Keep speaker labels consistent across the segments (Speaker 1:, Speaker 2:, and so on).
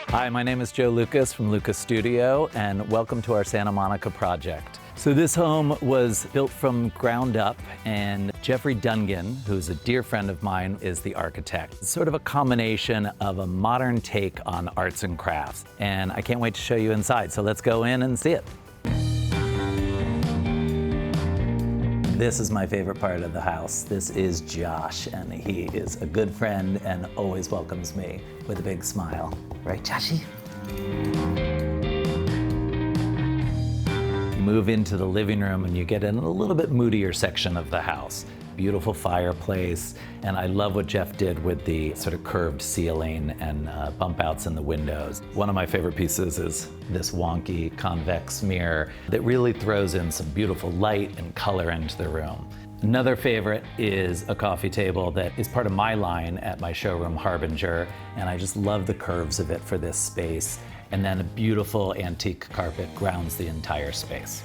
Speaker 1: Hi, my name is Joe Lucas from Lucas Studio, and welcome to our Santa Monica project. So this home was built from ground up, and Jeffrey Dungan, who's a dear friend of mine, is the architect. It's sort of a combination of a modern take on arts and crafts, and I can't wait to show you inside, so let's go in and see it. This is my favorite part of the house. This is Josh, and he is a good friend and always welcomes me with a big smile. Right, Joshy? You move into the living room and you get in a little bit moodier section of the house. Beautiful fireplace, and I love what Jeff did with the sort of curved ceiling and bump outs in the windows. One of my favorite pieces is this wonky convex mirror that really throws in some beautiful light and color into the room. Another favorite is a coffee table that is part of my line at my showroom Harbinger, and I just love the curves of it for this space. And then a beautiful antique carpet grounds the entire space.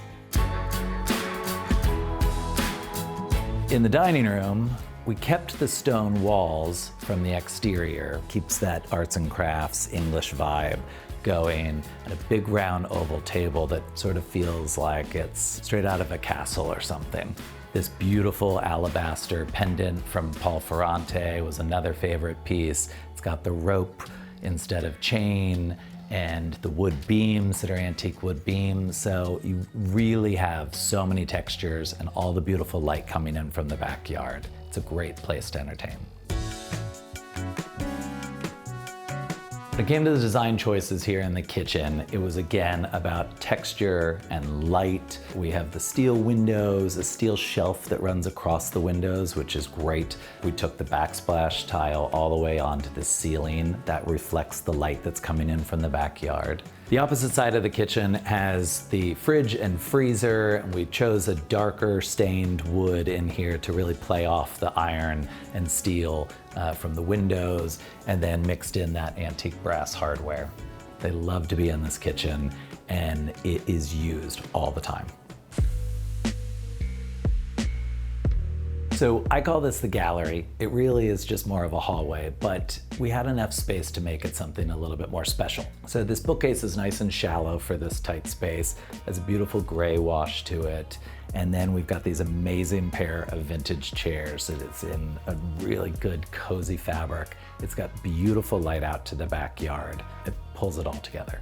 Speaker 1: In the dining room, we kept the stone walls from the exterior, keeps that arts and crafts English vibe going, and a big round oval table that sort of feels like it's straight out of a castle or something. This beautiful alabaster pendant from Paul Ferrante was another favorite piece. It's got the rope instead of chain, and the wood beams that are antique wood beams. So you really have so many textures and all the beautiful light coming in from the backyard. It's a great place to entertain. When it came to the design choices here in the kitchen, it was again about texture and light. We have the steel windows, a steel shelf that runs across the windows, which is great. We took the backsplash tile all the way onto the ceiling. That reflects the light that's coming in from the backyard. The opposite side of the kitchen has the fridge and freezer. We chose a darker stained wood in here to really play off the iron and steel from the windows, and then mixed in that antique brass hardware. They love to be in this kitchen, and it is used all the time. So I call this the gallery. It really is just more of a hallway, but we had enough space to make it something a little bit more special. So this bookcase is nice and shallow for this tight space. Has a beautiful gray wash to it. And then we've got these amazing pair of vintage chairs that is in a really good cozy fabric. It's got beautiful light out to the backyard. It pulls it all together.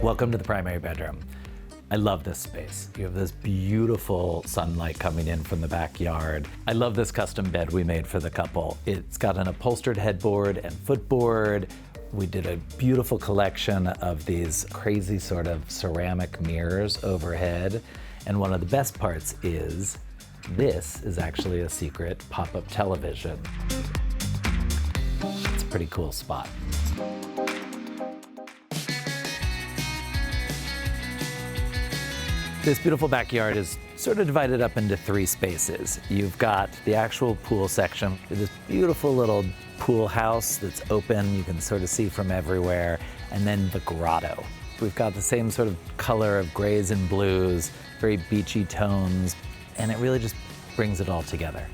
Speaker 1: Welcome to the primary bedroom. I love this space. You have this beautiful sunlight coming in from the backyard. I love this custom bed we made for the couple. It's got an upholstered headboard and footboard. We did a beautiful collection of these crazy sort of ceramic mirrors overhead. And one of the best parts is this is actually a secret pop-up television. It's a pretty cool spot. This beautiful backyard is sort of divided up into three spaces. You've got the actual pool section with this beautiful little pool house that's open, you can sort of see from everywhere, and then the grotto. We've got the same sort of color of grays and blues, very beachy tones, and it really just brings it all together.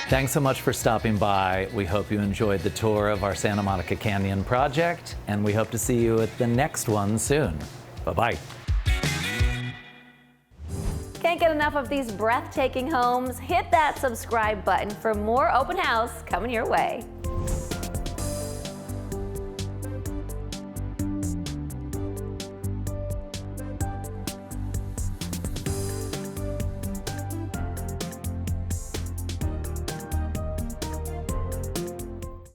Speaker 1: Thanks so much for stopping by. We hope you enjoyed the tour of our Santa Monica Canyon project, and we hope to see you at the next one soon. Bye-bye.
Speaker 2: Can't get enough of these breathtaking homes? Hit that subscribe button for more open house coming your way.